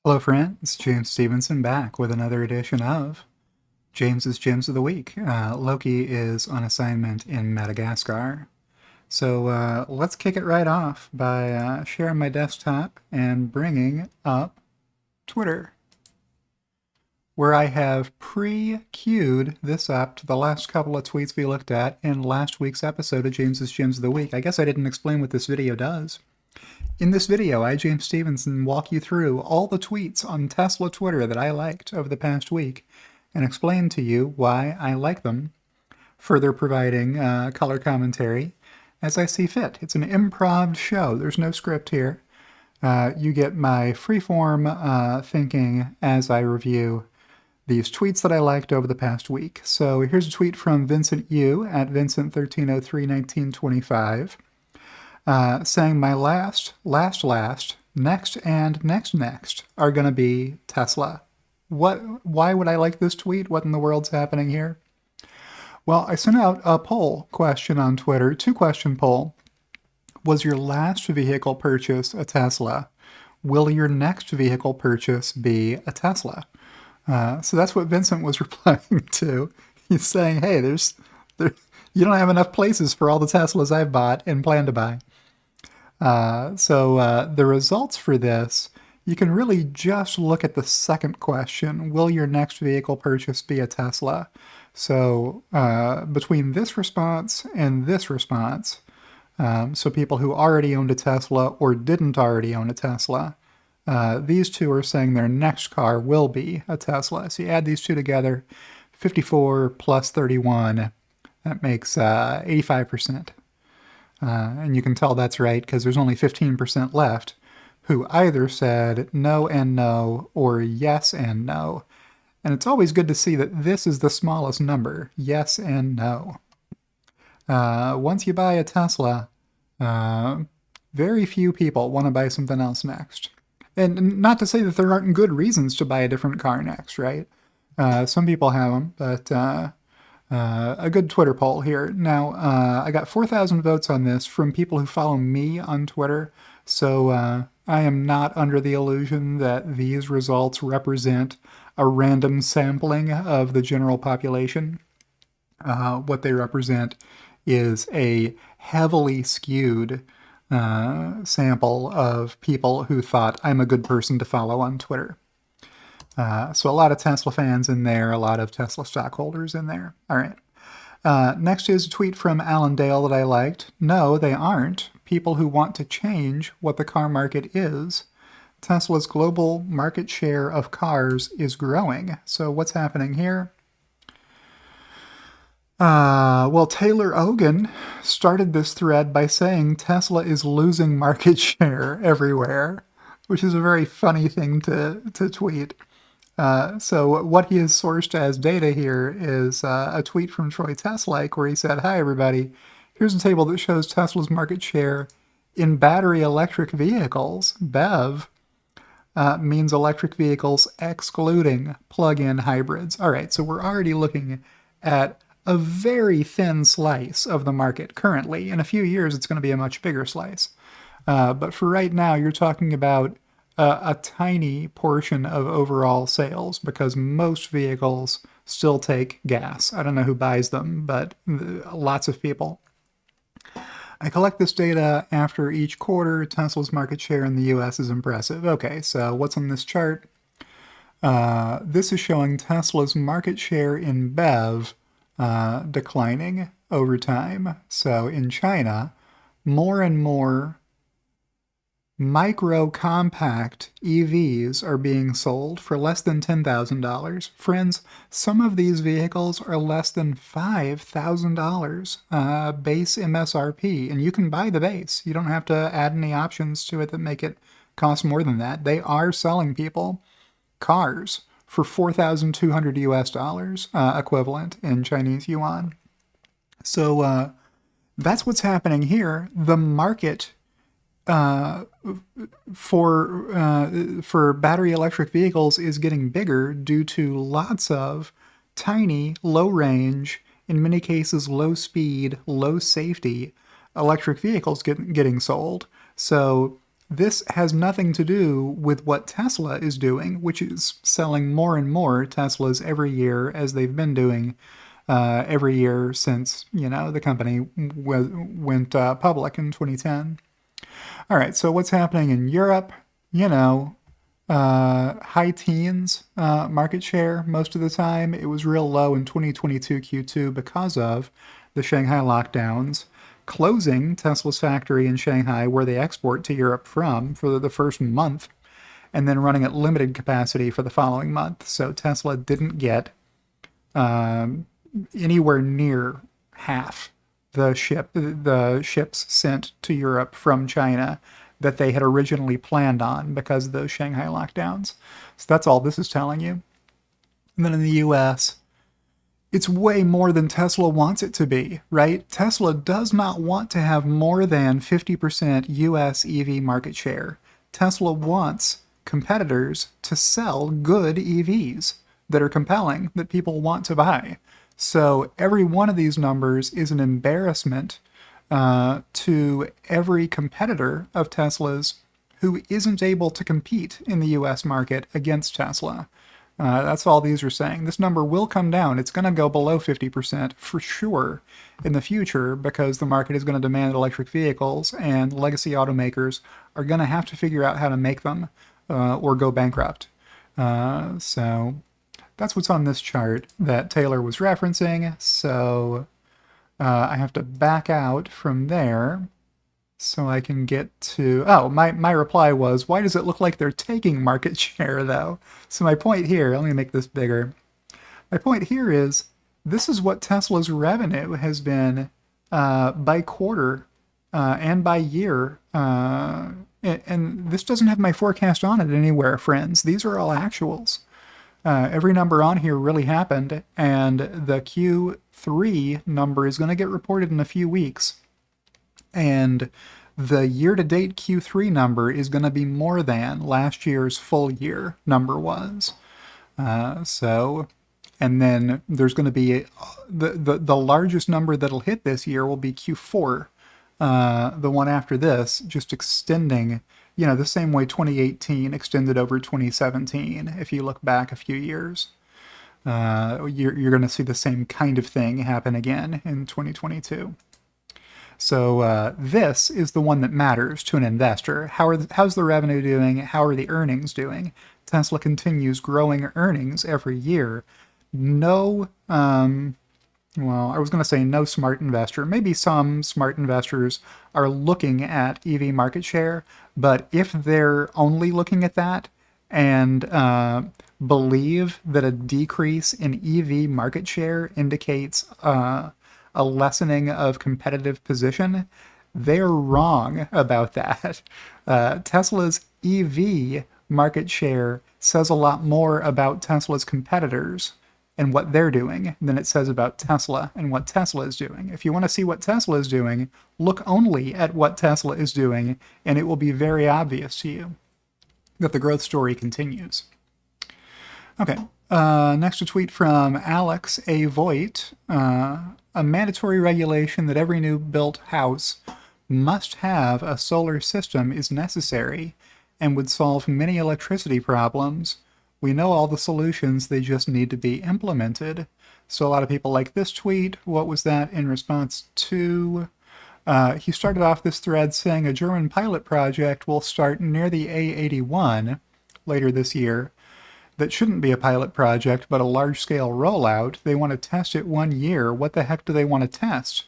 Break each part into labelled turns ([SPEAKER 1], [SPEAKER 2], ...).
[SPEAKER 1] Hello, friends. James Stevenson back with another edition of James's Gems of the Week. Loki is on assignment in Madagascar. So let's kick it right off by sharing my desktop and bringing up Twitter, where I have pre-queued this up to the last couple of tweets we looked at in last week's episode of James's Gems of the Week. I guess I didn't explain what this video does. In this video, I, James Stevenson, walk you through all the tweets on Tesla Twitter that I liked over the past week and explain to you why I like them, further providing color commentary as I see fit. It's an improv show. There's no script here. You get my freeform thinking as I review these tweets that I liked over the past week. So here's a tweet from Vincent Yu at Vincent13031925. Saying my last, next, and next are going to be Tesla. Why would I like this tweet? What in the world's happening here? Well, I sent out a poll question on Twitter, two-question poll. Was your last vehicle purchase a Tesla? Will your next vehicle purchase be a Tesla? So that's what Vincent was replying to. He's saying, hey, you don't have enough places for all the Teslas I've bought and plan to buy. So the results for this, you can really just look at the second question, will your next vehicle purchase be a Tesla? So between this response and this response, so people who already owned a Tesla or didn't already own a Tesla, these two are saying their next car will be a Tesla. So you add these two together, 54 plus 31, that makes 85%. And you can tell that's right because there's only 15% left who either said no and no or yes and no. And it's always good to see that this is the smallest number, yes and no. Once you buy a Tesla, very few people want to buy something else next. And not to say that there aren't good reasons to buy a different car next, right? Some people have them, but a good Twitter poll here. Now, I got 4,000 votes on this from people who follow me on Twitter, so I am not under the illusion that these results represent a random sampling of the general population. What they represent is a heavily skewed sample of people who thought I'm a good person to follow on Twitter. So a lot of Tesla fans in there, a lot of Tesla stockholders in there. All right. Next is a tweet from Alan Dale that I liked. No, they aren't. People who want to change what the car market is. Tesla's global market share of cars is growing. So what's happening here? Well, Taylor Ogan started this thread by saying Tesla is losing market share everywhere, which is a very funny thing to tweet. So what he has sourced as data here is a tweet from Troy Teslike where he said, hi, everybody. Here's a table that shows Tesla's market share in battery electric vehicles. BEV means electric vehicles excluding plug-in hybrids. All right, so we're already looking at a very thin slice of the market currently. In a few years, it's going to be a much bigger slice. But for right now, you're talking about a tiny portion of overall sales because most vehicles still take gas. I don't know who buys them, but lots of people. I collect this data after each quarter. Tesla's market share in the US is impressive. Okay, so what's on this chart? This is showing Tesla's market share in BEV declining over time. So in China, more and more micro compact EVs are being sold for less than $10,000. Friends, some of these vehicles are less than $5,000 base MSRP, and you can buy the base. You don't have to add any options to it that make it cost more than that. They are selling people cars for 4,200 US dollars equivalent in Chinese yuan. So that's what's happening here. The market for battery electric vehicles is getting bigger due to lots of tiny, low range, in many cases low speed, low safety electric vehicles getting sold. So This has nothing to do with what Tesla is doing, which is selling more and more Teslas every year, as they've been doing every year since, the company went public in 2010. All right, so what's happening in Europe? You know, high teens market share most of the time. It was real low in 2022 Q2 because of the Shanghai lockdowns, closing Tesla's factory in Shanghai, where they export to Europe from, for the first month, and then running at limited capacity for the following month. So Tesla didn't get anywhere near half the ships sent to Europe from China that they had originally planned on because of those Shanghai lockdowns. So that's all this is telling you. And then in the US, it's way more than Tesla wants it to be, right? Tesla does not want to have more than 50% US EV market share. Tesla wants competitors to sell good EVs that are compelling, that people want to buy. So every one of these numbers is an embarrassment to every competitor of Tesla's who isn't able to compete in the US market against Tesla. That's all these are saying. This number will come down. It's going to go below 50% for sure in the future because the market is going to demand electric vehicles and legacy automakers are going to have to figure out how to make them or go bankrupt. So that's what's on this chart that Taylor was referencing. So I have to back out from there so I can get to... Oh, my reply was, why does it look like they're taking market share, though? So my point here, let me make this bigger. My point here is, this is what Tesla's revenue has been by quarter and by year. And this doesn't have my forecast on it anywhere, friends. These are all actuals. Every number on here really happened, and the Q3 number is going to get reported in a few weeks. And the year-to-date Q3 number is going to be more than last year's full year number was. And then there's going to be the largest number that'll hit this year will be Q4, the one after this, just extending, the same way 2018 extended over 2017. If you look back a few years, you're going to see the same kind of thing happen again in 2022. So this is the one that matters to an investor. How's the revenue doing? How are the earnings doing? Tesla continues growing earnings every year. No, well, I was going to say no smart investor. Maybe some smart investors are looking at EV market share, but if they're only looking at that and believe that a decrease in EV market share indicates a lessening of competitive position, they're wrong about that. Tesla's EV market share says a lot more about Tesla's competitors and what they're doing than it says about Tesla and what Tesla is doing. If you want to see what Tesla is doing, look only at what Tesla is doing, and it will be very obvious to you that the growth story continues. Okay, next a tweet from Alex A. Voigt. A mandatory regulation that every new built house must have a solar system is necessary and would solve many electricity problems. We know all the solutions, they just need to be implemented. So a lot of people like this tweet. What was that in response to? He started off this thread saying a German pilot project will start near the A81 later this year. That shouldn't be a pilot project, but a large-scale rollout. They want to test it 1 year. What the heck do they want to test?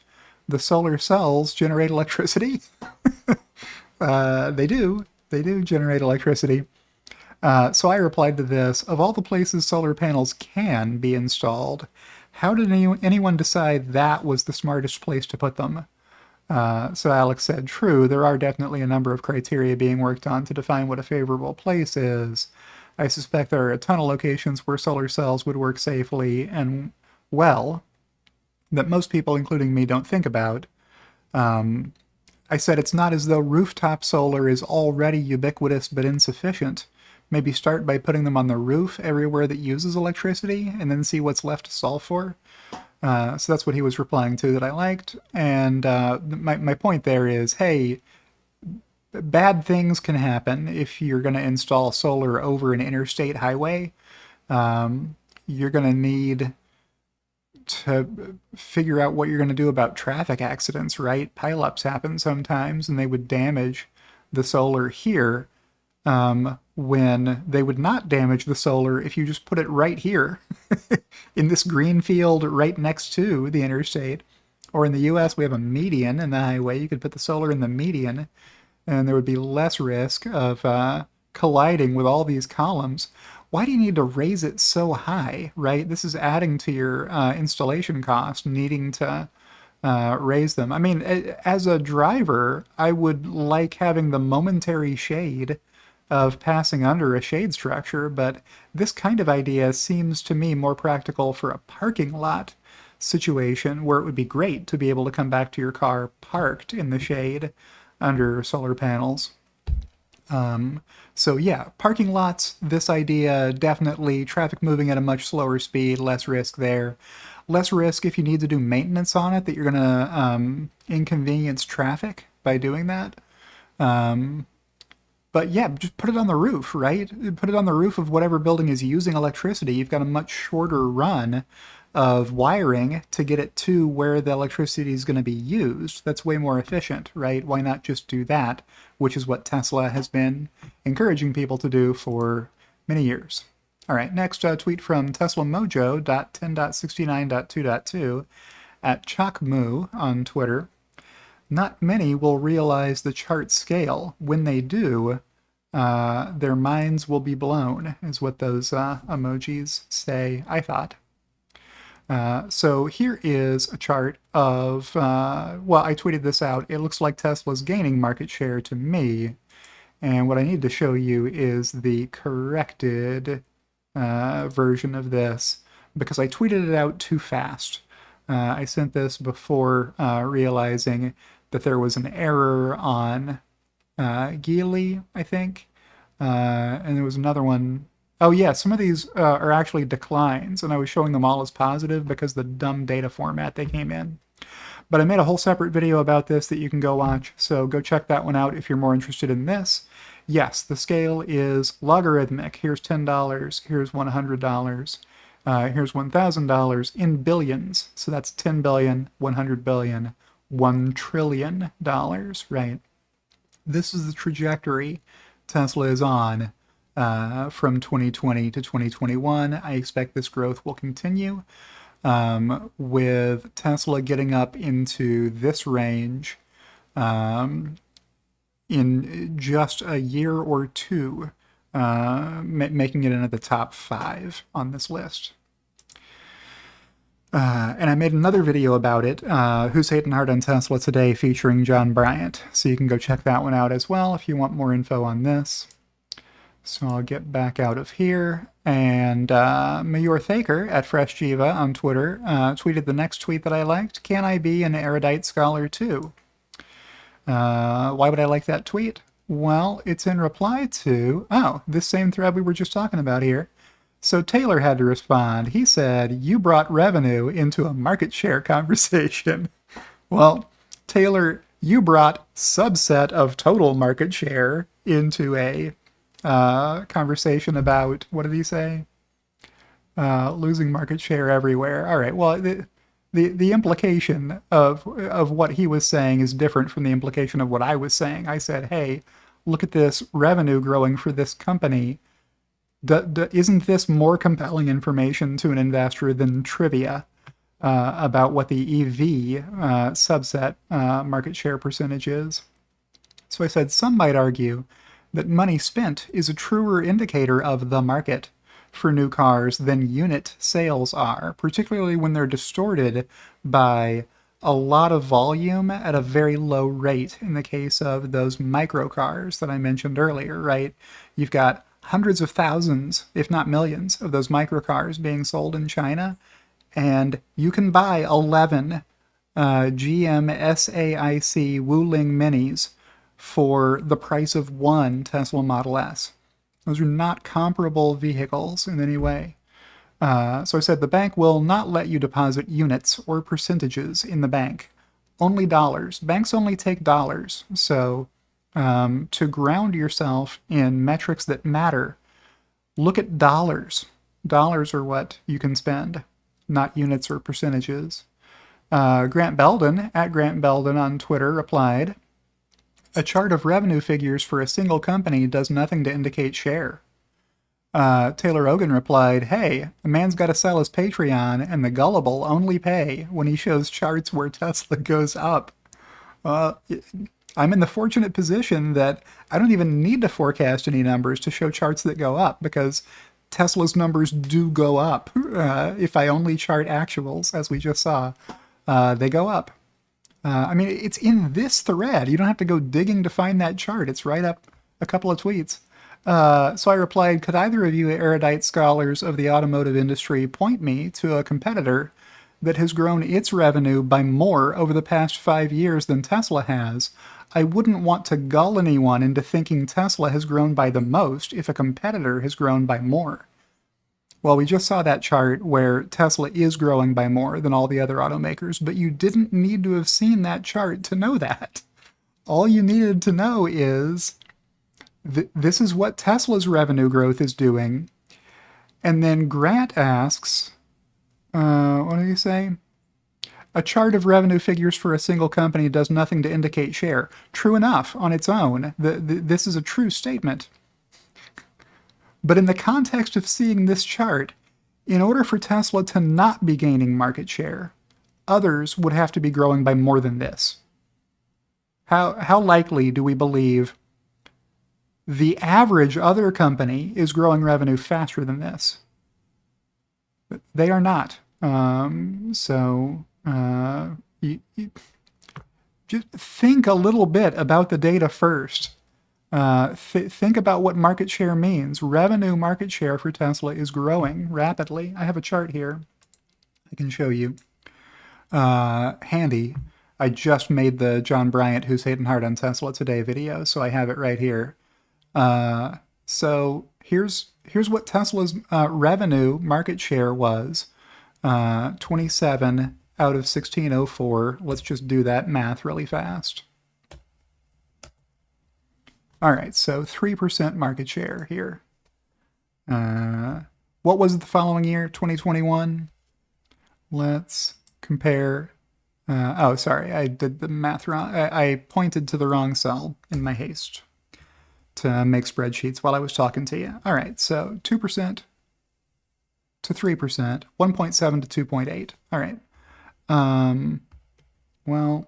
[SPEAKER 1] The solar cells generate electricity? They do. They do generate electricity. So I replied to this, of all the places solar panels can be installed, how did anyone decide that was the smartest place to put them? So Alex said, true, there are definitely a number of criteria being worked on to define what a favorable place is. I suspect there are a ton of locations where solar cells would work safely and well that most people, including me, don't think about. I said it's not as though rooftop solar is already ubiquitous but insufficient. Maybe start by putting them on the roof everywhere that uses electricity and then see what's left to solve for. So that's what he was replying to that I liked. And my point there is, hey, bad things can happen if you're going to install solar over an interstate highway. You're going to need to figure out what you're going to do about traffic accidents, right? Pileups happen sometimes, and they would damage the solar here, when they would not damage the solar if you just put it right here in this green field right next to the interstate. Or in the US, we have a median in the highway. You could put the solar in the median, and there would be less risk of colliding with all these columns. Why do you need to raise it so high, right? This is adding to your installation cost, needing to raise them. I mean, as a driver, I would like having the momentary shade of passing under a shade structure, but this kind of idea seems to me more practical for a parking lot situation where it would be great to be able to come back to your car parked in the shade under solar panels. So yeah, parking lots, this idea, definitely traffic moving at a much slower speed, less risk there. Less risk if you need to do maintenance on it, that you're going to inconvenience traffic by doing that. But yeah, just put it on the roof, right? Put it on the roof of whatever building is using electricity. You've got a much shorter run of wiring to get it to where the electricity is going to be used. That's way more efficient, right? Why not just do that, which is what Tesla has been encouraging people to do for many years. All right, next tweet from TeslaMojo.10.69.2.2 at ChalkMoo on Twitter. Not many will realize the chart scale. When they do, their minds will be blown, is what those emojis say, I thought. So here is a chart of, well, I tweeted this out. It looks like Tesla's gaining market share to me. And what I need to show you is the corrected version of this, because I tweeted it out too fast. I sent this before realizing that there was an error on Geely, I think. And there was another one. Oh yeah, some of these are actually declines, and I was showing them all as positive because the dumb data format they came in. But I made a whole separate video about this that you can go watch, so go check that one out if you're more interested in this. Yes, the scale is logarithmic. Here's $10, here's $100, here's $1,000 in billions. So that's 10 billion, 100 billion, $1 trillion, right? This is the trajectory Tesla is on from 2020 to 2021. I expect this growth will continue, with Tesla getting up into this range in just a year or two, making it into the top 5 on this list. And I made another video about it, Who's Hating Hard on Tesla Today, featuring John Bryant. So you can go check that one out as well if you want more info on this. So I'll get back out of here. And Mayur Thaker at Fresh Jiva on Twitter tweeted the next tweet that I liked. Can I be an erudite scholar too? Why would I like that tweet? Well, it's in reply to, this same thread we were just talking about here. So Taylor had to respond. He said, you brought revenue into a market share conversation. Well, Taylor, you brought subset of total market share into a conversation about, what did he say? Losing market share everywhere. All right, well, the implication of what he was saying is different from the implication of what I was saying. I said, hey, look at this revenue growing for this company. Isn't this more compelling information to an investor than trivia about what the EV subset market share percentage is? So I said, some might argue that money spent is a truer indicator of the market for new cars than unit sales are, particularly when they're distorted by a lot of volume at a very low rate in the case of those micro cars that I mentioned earlier, right? You've got hundreds of thousands, if not millions, of those microcars being sold in China, and you can buy 11 GM SAIC Wuling Minis for the price of one Tesla Model S. Those are not comparable vehicles in any way. So I said the bank will not let you deposit units or percentages in the bank. Only dollars. Banks only take dollars. So to ground yourself in metrics that matter, look at dollars. Dollars are what you can spend, not units or percentages. Grant Belden, at Grant Belden on Twitter, replied, "A chart of revenue figures for a single company does nothing to indicate share." Taylor Ogan replied, "Hey, a man's got to sell his Patreon, and the gullible only pay when he shows charts where Tesla goes up." I'm in the fortunate position that I don't even need to forecast any numbers to show charts that go up, because Tesla's numbers do go up. If I only chart actuals, as we just saw, they go up. I mean, it's in this thread. You don't have to go digging to find that chart. It's right up a couple of tweets. So I replied, "Could either of you erudite scholars of the automotive industry point me to a competitor that has grown its revenue by more over the past 5 years than Tesla has? I wouldn't want to gull anyone into thinking Tesla has grown by the most if a competitor has grown by more." Well, we just saw that chart where Tesla is growing by more than all the other automakers, but you didn't need to have seen that chart to know that. All you needed to know is this is what Tesla's revenue growth is doing. And then Grant asks, what did he say? "A chart of revenue figures for a single company does nothing to indicate share." True enough, on its own. This is a true statement. But in the context of seeing this chart, in order for Tesla to not be gaining market share, others would have to be growing by more than this. How likely do we believe the average other company is growing revenue faster than this? They are not. Just think a little bit about the data first. Think about what market share means. Revenue market share for Tesla is growing rapidly. I have a chart here I can show you. Handy. I just made the John Bryant Who's Hating Hard on Tesla Today video, so I have it right here. So here's what Tesla's revenue market share was. 27 out of 1604. Let's just do that math really fast. All right, so 3% market share here. What was it the following year, 2021? Let's compare. Oh, sorry, I did the math wrong. I pointed to the wrong cell in my haste to make spreadsheets while I was talking to you. All right, so 2% to 3%, 1.7 to 2.8. All right. Well,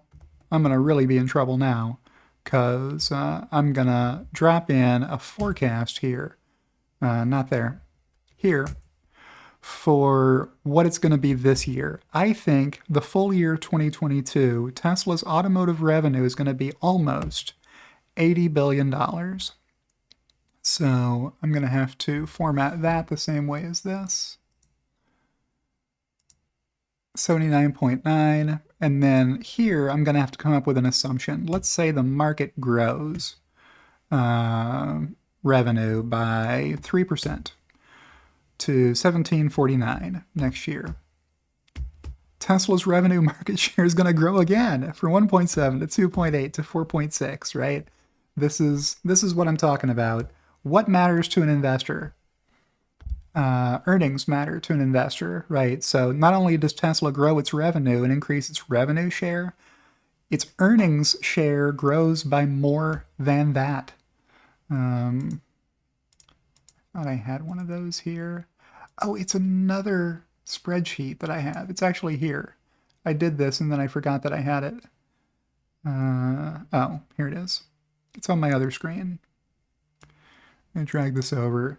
[SPEAKER 1] I'm going to really be in trouble now, because I'm going to drop in a forecast here, not there, here, for what it's going to be this year. I think the full year 2022, Tesla's automotive revenue is going to be almost $80 billion. So I'm going to have to format that the same way as this. 79.9, and then here I'm going to have to come up with an assumption. Let's say the market grows revenue by 3% to 1749 next year. Tesla's revenue market share is going to grow again from 1.7 to 2.8 to 4.6, right? This is what I'm talking about. What matters to an investor? Earnings matter to an investor, right? So not only does Tesla grow its revenue and increase its revenue share, its earnings share grows by more than that. Thought I had one of those here. Oh, it's another spreadsheet that I have. It's actually here. I did this and then I forgot that I had it. Oh, here it is. It's on my other screen. I'm going to drag this over.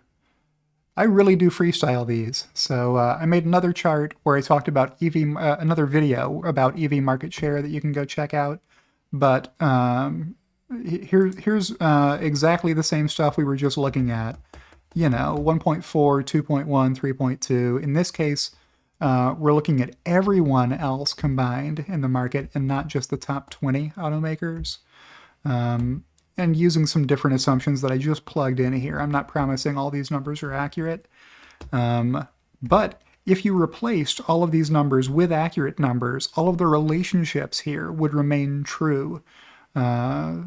[SPEAKER 1] I really do freestyle these. So I made another chart where I talked about EV, another video about EV market share that you can go check out. But here's exactly the same stuff we were just looking at. You know, 1.4, 2.1, 3.2. In this case, we're looking at everyone else combined in the market and not just the top 20 automakers. And using some different assumptions that I just plugged in here. I'm not promising all these numbers are accurate. But if you replaced all of these numbers with accurate numbers, all of the relationships here would remain true.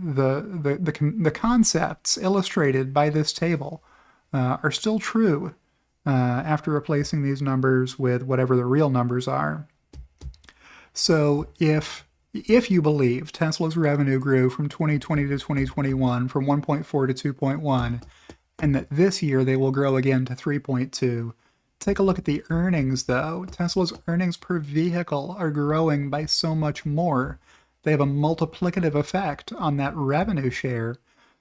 [SPEAKER 1] The concepts illustrated by this table are still true after replacing these numbers with whatever the real numbers are. So if you believe Tesla's revenue grew from 2020 to 2021 from 1.4 to 2.1, and that this year they will grow again to 3.2, take a look at the earnings, though. Tesla's earnings per vehicle are growing by so much more. They have a multiplicative effect on that revenue share,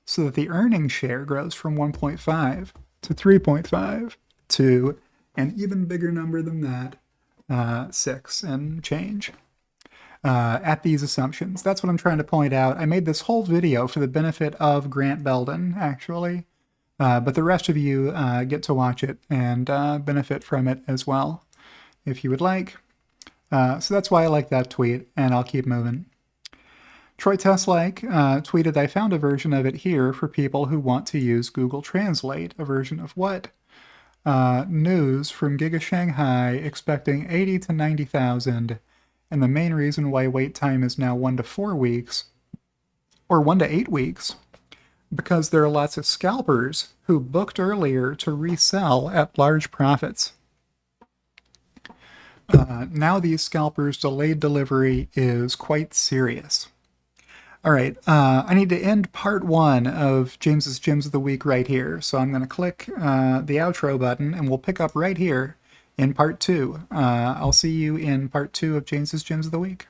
[SPEAKER 1] so that the earnings share grows from 1.5 to 3.5 to an even bigger number than that, 6 and change. At these assumptions. That's what I'm trying to point out. I made this whole video for the benefit of Grant Belden, actually. But the rest of you get to watch it and benefit from it as well, if you would like. So that's why I like that tweet, and I'll keep moving. Troy Teslike tweeted, I found a version of it here for people who want to use Google Translate. A version of what? News from Giga Shanghai expecting 80 to 90,000, and the main reason why wait time is now 1 to 4 weeks, or 1 to 8 weeks, because there are lots of scalpers who booked earlier to resell at large profits. Now these scalpers' delayed delivery is quite serious. All right, I need to end part 1 of James's Gems of the Week right here. So I'm going to click the outro button, and we'll pick up right here in part 2. I'll see you in part 2 of James's Gems of the Week.